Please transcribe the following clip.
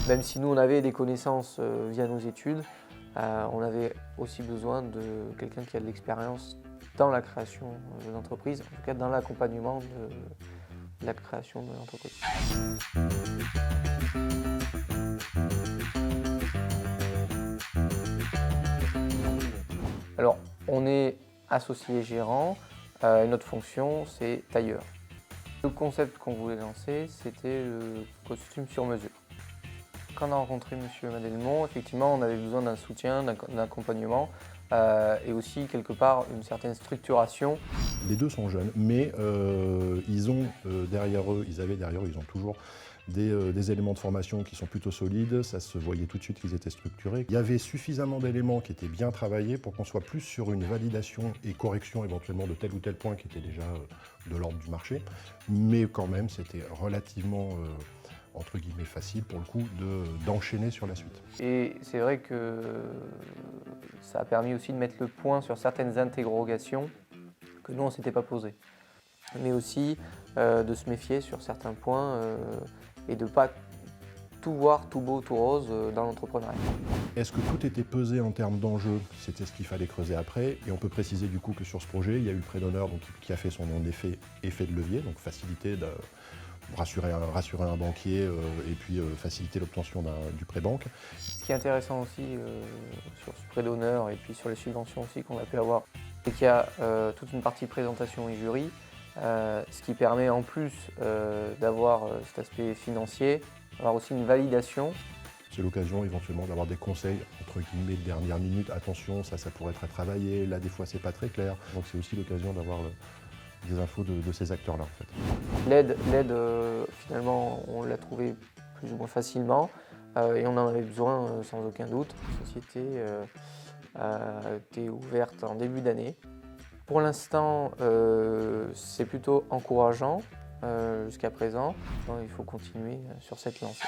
Même si nous, on avait des connaissances via nos études, on avait aussi besoin de quelqu'un qui a de l'expérience dans la création d'entreprise, en tout cas dans l'accompagnement de la création de l'entreprise. Alors, on est associé gérant, et notre fonction, c'est tailleur. Le concept qu'on voulait lancer, c'était le costume sur mesure. Quand on a rencontré Monsieur Madelmont, effectivement, on avait besoin d'un soutien, d'un accompagnement et aussi quelque part une certaine structuration. Les deux sont jeunes, mais ils ont derrière eux, ils ont toujours des éléments de formation qui sont plutôt solides. Ça se voyait tout de suite qu'ils étaient structurés. Il y avait suffisamment d'éléments qui étaient bien travaillés pour qu'on soit plus sur une validation et correction éventuellement de tel ou tel point qui était déjà de l'ordre du marché. Mais quand même, c'était relativement entre guillemets facile pour le coup d'enchaîner sur la suite. Et c'est vrai que ça a permis aussi de mettre le point sur certaines interrogations que nous, on ne s'était pas posées. Mais aussi de se méfier sur certains points et de ne pas tout voir tout beau, tout rose dans l'entrepreneuriat. Est-ce que tout était pesé en termes d'enjeux? C'était ce qu'il fallait creuser après. Et on peut préciser du coup que sur ce projet, il y a eu le prêt d'honneur qui a fait son nom d'effet effet de levier, donc faciliter de rassurer un banquier et puis faciliter l'obtention du prêt banque. Ce qui est intéressant aussi sur ce prêt d'honneur et puis sur les subventions aussi qu'on a pu avoir, c'est qu'il y a toute une partie présentation et jury, ce qui permet en plus d'avoir cet aspect financier, d'avoir aussi une validation. C'est l'occasion éventuellement d'avoir des conseils, entre guillemets, de dernière minute. Attention, ça pourrait être à travailler. Là, des fois, c'est pas très clair. Donc, c'est aussi l'occasion d'avoir des infos de ces acteurs-là, en fait. L'aide, finalement, on l'a trouvée plus ou moins facilement et on en avait besoin sans aucun doute. La société a été ouverte en début d'année. Pour l'instant, c'est plutôt encourageant jusqu'à présent. Il faut continuer sur cette lancée.